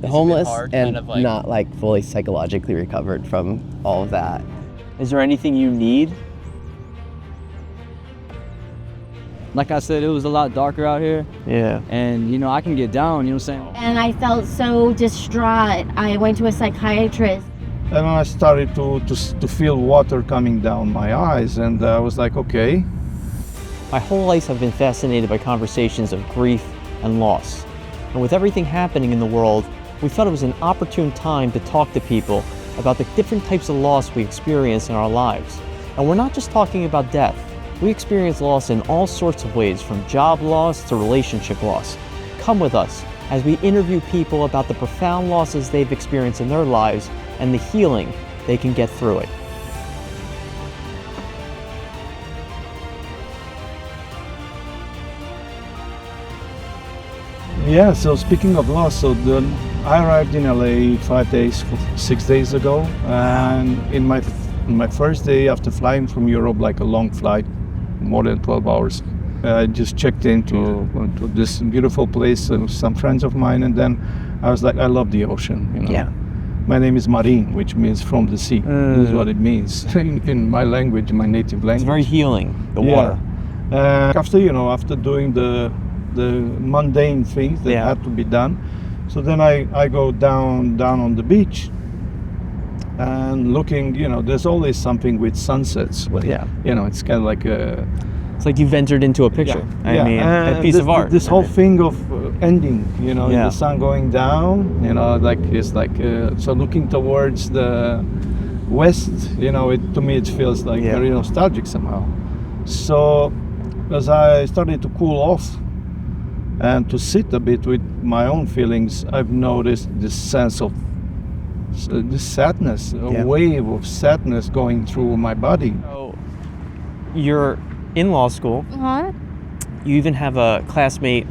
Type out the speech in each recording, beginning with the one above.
homeless hard, and kind of like... not like fully psychologically recovered from all of that. Is there anything you need? Like I said, it was a lot darker out here. Yeah. And, you know, I can get down, you know what I'm saying? And I felt so distraught. I went to a psychiatrist. And I started to feel water coming down my eyes, and I was like, okay. My whole life I've been fascinated by conversations of grief and loss. And with everything happening in the world, we thought it was an opportune time to talk to people about the different types of loss we experience in our lives. And we're not just talking about death. We experience loss in all sorts of ways, from job loss to relationship loss. Come with us as we interview people about the profound losses they've experienced in their lives and the healing they can get through it. Yeah, so speaking of loss, I arrived in LA 6 days ago, and in my first day after flying from Europe, like a long flight, more than 12 hours, I just checked into this beautiful place with some friends of mine, and then I was like, I love the ocean, you know. Yeah. My name is Marin, which means from the sea. This is what it means in my language, my native language. It's very healing, the water. After doing the mundane things that had to be done, so then I go down on the beach and looking, there's always something with sunsets. It's kind of like a... It's like you've entered into a picture. I mean, a piece of art. This whole thing of ending, the sun going down, so looking towards the west, to me it feels like very nostalgic somehow. So as I started to cool off and to sit a bit with my own feelings, I've noticed this sense of this sadness, a wave of sadness going through my body. So you're in law school. Uh-huh. You even have a classmate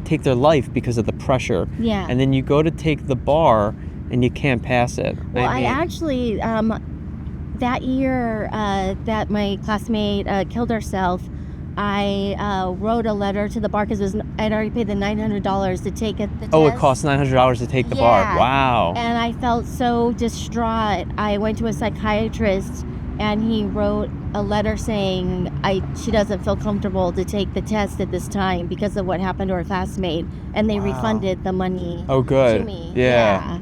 take their life because of the pressure. Yeah. And then you go to take the bar and you can't pass it. Well, I actually, that year that my classmate killed herself, I wrote a letter to the bar because I'd already paid the $900 to take the test. Oh, it costs $900 to take the bar. Wow. And I felt so distraught. I went to a psychiatrist, and he wrote a letter saying she doesn't feel comfortable to take the test at this time because of what happened to her classmate, and they refunded the money to me. Yeah.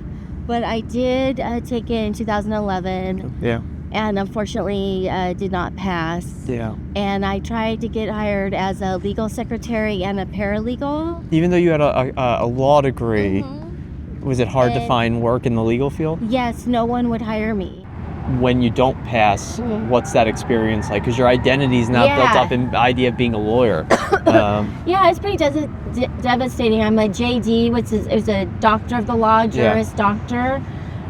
But I did take it in 2011. Yeah. And unfortunately did not pass. Yeah. And I tried to get hired as a legal secretary and a paralegal. Even though you had a law degree, was it hard to find work in the legal field? Yes, no one would hire me. When you don't pass, what's that experience like? Because your identity is now built up in the idea of being a lawyer. Yeah, it's pretty devastating. I'm a JD, which is a doctor of the law, juris doctor.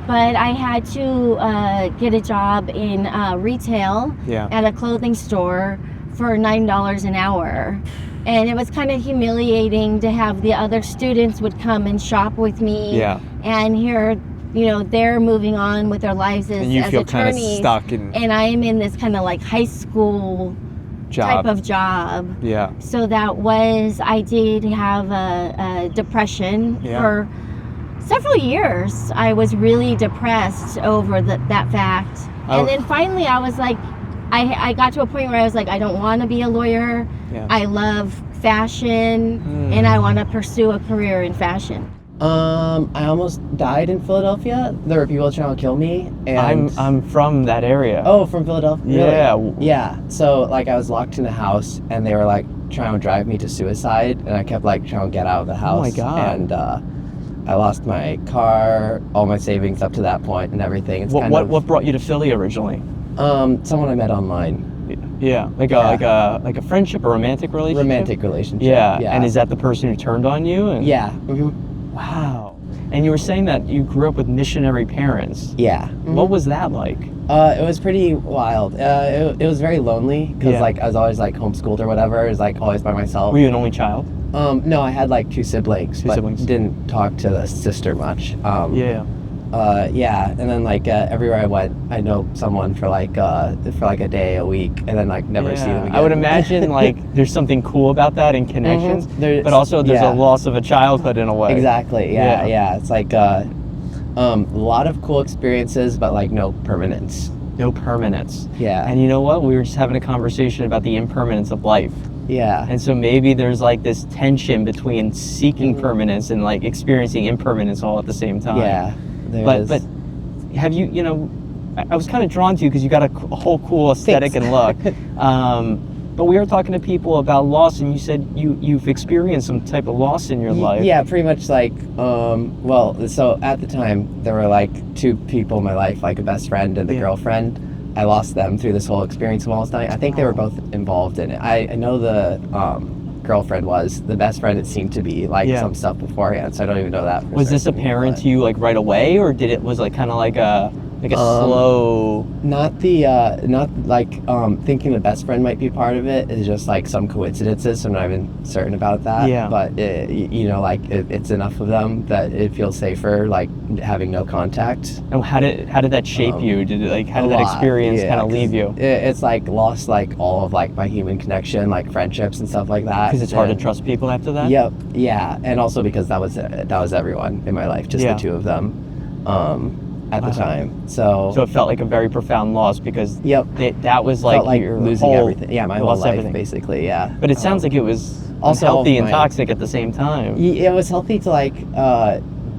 But I had to get a job in retail at a clothing store for $9 an hour. And it was kind of humiliating to have the other students would come and shop with me and hear, they're moving on with their lives as attorneys. And you feel kind of stuck. And I am in this kind of like high school type of job. Yeah. So I did have a depression for several years. I was really depressed over that fact. And then finally I was like, I got to a point where I was like, I don't want to be a lawyer. I love fashion and I want to pursue a career in fashion. I almost died in Philadelphia. There were people trying to kill me. And I'm from that area. Oh, from Philadelphia? Yeah. Really? Yeah. So I was locked in the house and they were trying to drive me to suicide, and I kept trying to get out of the house. Oh my God. And I lost my car, all my savings up to that point and everything. It's what brought you to Philly originally? Someone I met online. Yeah, like a friendship, a romantic relationship. Romantic relationship. Yeah. And is that the person who turned on you? Yeah. Wow. And you were saying that you grew up with missionary parents. Yeah. What was that like? It was pretty wild. It was very lonely because I was always homeschooled or whatever. It was always by myself. Were you an only child? No, I had two siblings, but didn't talk to the sister much. Yeah, and then like everywhere I went, I know someone for like a day, a week, and then like never see them again. I would imagine like there's something cool about that in connections, but also there's yeah. a loss of a childhood in a way. Exactly. Yeah. It's like a lot of cool experiences, but like no permanence. No permanence. Yeah. And you know what? We were just having a conversation about the impermanence of life. Yeah. And so maybe there's like this tension between seeking permanence and like experiencing impermanence all at the same time. Yeah. But have you, you know, I was kind of drawn to you because you got a whole cool aesthetic and look. But we were talking to people about loss, and you said you've experienced some type of loss in your life. Yeah, pretty much like, well, so at the time, there were like two people in my life, like a best friend and a girlfriend. I lost them through this whole experience of almost dying. I think they were both involved in it. I know the girlfriend was. The best friend, it seemed to be like some stuff beforehand, so I don't even know that. Was this apparent to you like right away, or was like kind of like a slow? Not like thinking the best friend might be part of it is just like some coincidences, so I'm not even certain about that. Yeah. But it's enough of them that it feels safer, like having no contact. And how did that shape you? How did that experience kind of leave you? It's like lost like all of like my human connection, like friendships and stuff like that. Because it's hard to trust people after that. Yep. Yeah, and also because that was everyone in my life, just the two of them. At the time, so it felt like a very profound loss because that was like your losing whole, everything. Yeah, my whole life, everything. Basically. Yeah. But it sounds like it was also healthy and toxic at the same time. It was healthy to like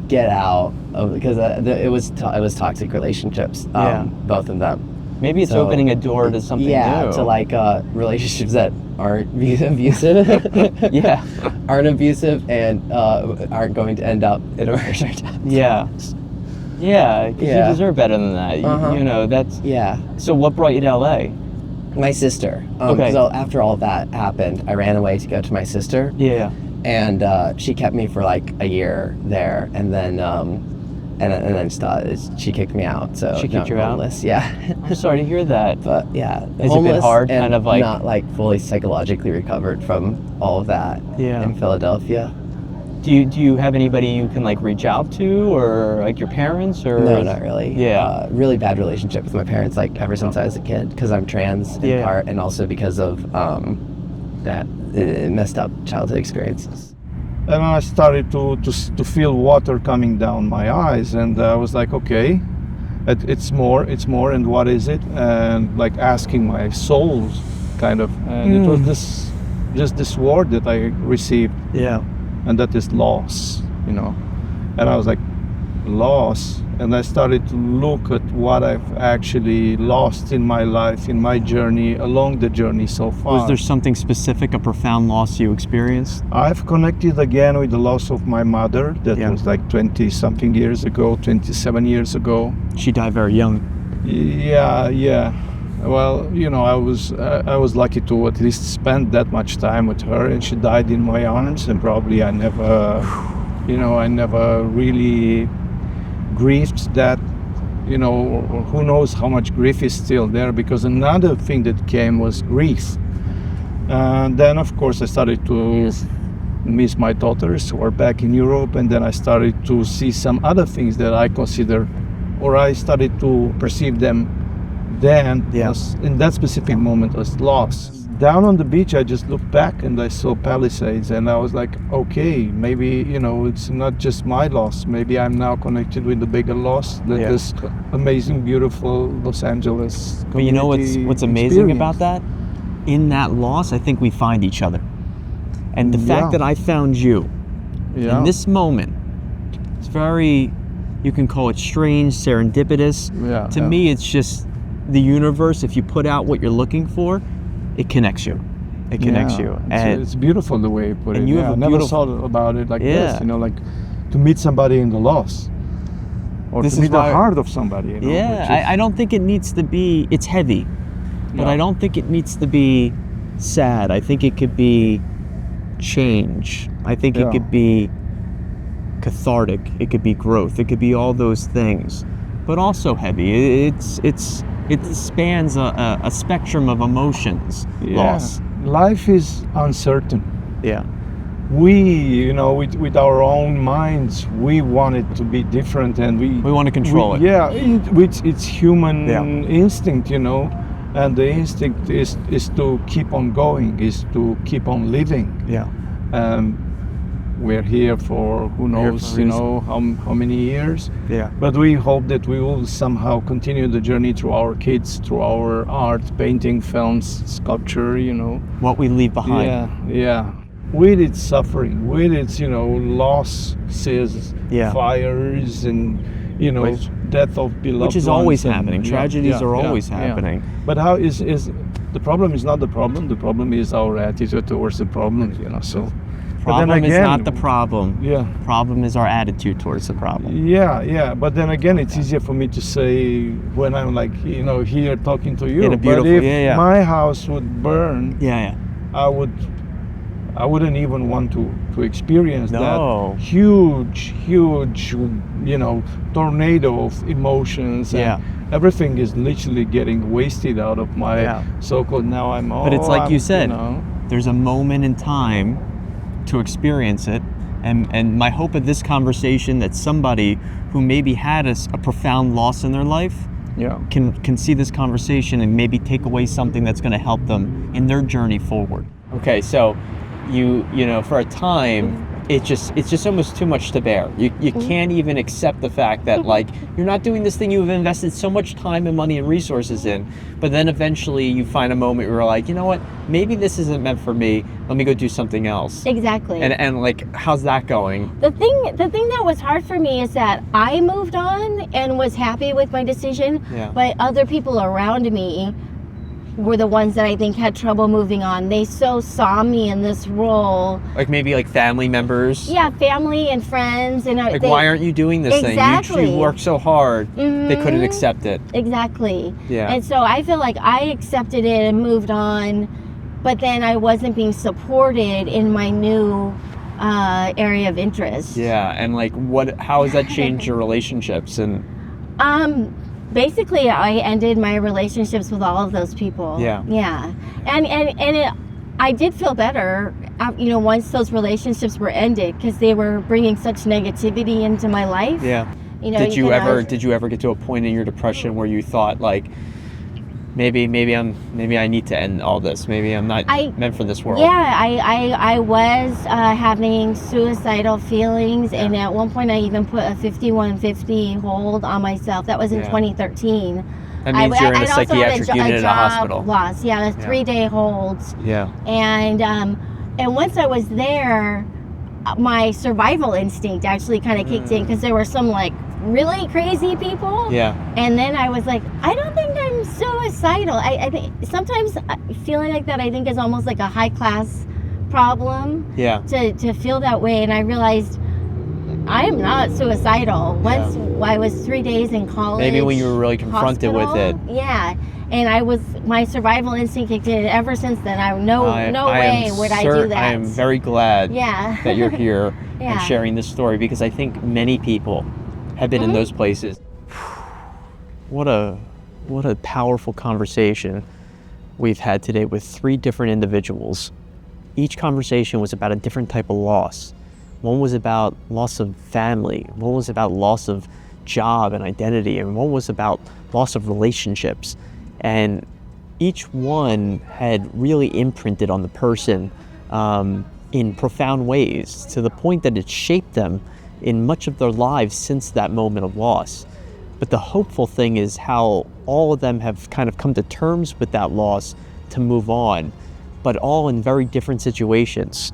get out of, because it was toxic relationships. Both of them. Maybe it's opening a door to something new. To like relationships that aren't abusive. Aren't abusive and aren't going to end up in a murder. Yeah, because you deserve better than that. You know, that's... Yeah. So what brought you to LA? My sister. So after all of that happened, I ran away to go to my sister. Yeah. And she kept me for like a year there, and then she kicked me out. So she kicked you homeless. out? Yeah. I'm sorry to hear that. But yeah, has it been hard? And kind of like not like fully psychologically recovered from all of that. In Philadelphia. Do you have anybody you can like reach out to, or like your parents, or? No, not really. Yeah. Really bad relationship with my parents, like ever since I was a kid, because I'm trans in part, and also because of that messed up childhood experiences. And I started to feel water coming down my eyes, and I was like, okay, it's more, and what is it? And like asking my soul, kind of, and it was this word that I received. Yeah. And that is loss, you know. And I was like, loss? And I started to look at what I've actually lost in my life, in my journey, along the journey so far. Was there something specific, a profound loss you experienced? I've connected again with the loss of my mother. That was like 20-something years ago, 27 years ago. She died very young. Yeah. Well, you know, I was lucky to at least spend that much time with her, and she died in my arms, and probably I never really grieved that, you know, who knows how much grief is still there, because another thing that came was grief. And then, of course, I started to miss my daughters who are back in Europe, and then I started to see some other things that I consider, or I started to perceive them then in that specific moment as loss. Down on the beach, I just looked back and I saw Palisades, and I was like, okay, maybe, you know, it's not just my loss. Maybe I'm now connected with the bigger loss that this amazing, beautiful Los Angeles. But you know what's amazing about that? In that loss, I think we find each other. And the fact that I found you in this moment, it's very, you can call it strange, serendipitous. To me, it's just the universe. If you put out what you're looking for, it connects you. It connects you. And it's beautiful the way you put it. I never thought about it like this, you know, like to meet somebody in the loss. Or to meet the heart of somebody. You know, I don't think it needs to be, it's heavy, but I don't think it needs to be sad. I think it could be change. I think it could be cathartic. It could be growth. It could be all those things, but also heavy. It spans a spectrum of emotions. Loss. Life is uncertain. we, you know, with our own minds, we want it to be different, and We want to control it. Yeah, which it's human Yeah. instinct, you know, and the instinct is to keep on going, is to keep on living. Yeah. We're here for who knows, you know, how many years. Yeah. But we hope that we will somehow continue the journey through our kids, through our art, painting, films, sculpture, you know. What we leave behind. Yeah, yeah. With its suffering, with its, you know, losses, Yeah. fires, and, you know, death of beloved Which is ones always and- happening. Tragedies are always happening. But how is the problem is not the problem. The problem is our attitude towards the problem, you know. So, but then Problem is again, not the problem. Yeah. Problem is our attitude towards the problem. Yeah. But then again, it's easier for me to say when I'm like, you know, here talking to you. In a beautiful- but if yeah. my house would burn, Yeah. I wouldn't even want to experience No. that huge, you know, tornado of emotions. Yeah. And everything is literally getting wasted out of my so-called now I'm. But it's like you said, know. there's a moment in time to experience it. And my hope of this conversation that somebody who maybe had a profound loss in their life Yeah. can see this conversation and maybe take away something that's going to help them in their journey forward. Okay, so you know, for a time, it's just almost too much to bear. You can't even accept the fact that, like, you're not doing this thing you've invested so much time and money and resources in, but then eventually you find a moment where you're like, you know what, maybe this isn't meant for me, let me go do something else. Exactly. And like, how's that going? The thing that was hard for me is that I moved on and was happy with my decision, Yeah. but other people around me were the ones that I think had trouble moving on. They so saw me in this role. Like maybe like family members? Yeah, family and friends. And Like, why aren't you doing this Exactly. thing? You worked so hard. They couldn't Mhm. accept it. Exactly. Yeah. And so I feel like I accepted it and moved on, but then I wasn't being supported in my new area of interest. Yeah, and like, how has that changed your relationships? And Basically, I ended my relationships with all of those people. Yeah. Yeah. And I did feel better, you know, once those relationships were ended, because they were bringing such negativity into my life. yeah. You know, Did you even ever get to a point in your depression where you thought, like, maybe I need to end all this. Maybe I'm not meant for this world. Yeah, I was having suicidal feelings, and at one point I even put a 5150 hold on myself. That was in 2013. That means you're in a I'd also had psychiatric unit in a job hospital. loss. Yeah, a 3-day hold. Yeah. And once I was there, my survival instinct actually kind of kicked in, because there were some like really crazy people. Yeah. And then I was like, I don't think I'm suicidal. I think sometimes feeling like that, I think, is almost like a high class problem. Yeah. To feel that way, and I realized I am not suicidal. Once I was 3 days in college. Maybe when you were really confronted with it. Yeah. And my survival instinct kicked in. Ever since then, no way would I do that. I am very glad that you're here Yeah. and sharing this story, because I think many people have been in those places. What a powerful conversation we've had today with 3 different individuals. Each conversation was about a different type of loss. One was about loss of family, one was about loss of job and identity, and one was about loss of relationships. And each one had really imprinted on the person in profound ways, to the point that it shaped them in much of their lives since that moment of loss. But the hopeful thing is how all of them have kind of come to terms with that loss to move on, but all in very different situations.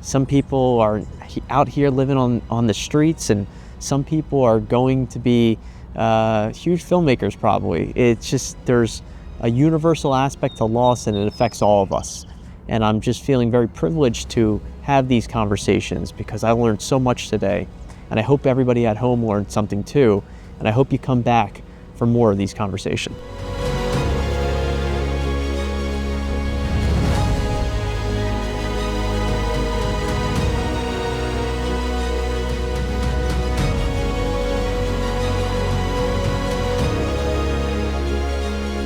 Some people are out here living on the streets, and some people are going to be huge filmmakers probably. It's just, there's a universal aspect to loss, and it affects all of us. And I'm just feeling very privileged to have these conversations, because I learned so much today. And I hope everybody at home learned something too. And I hope you come back for more of these conversations.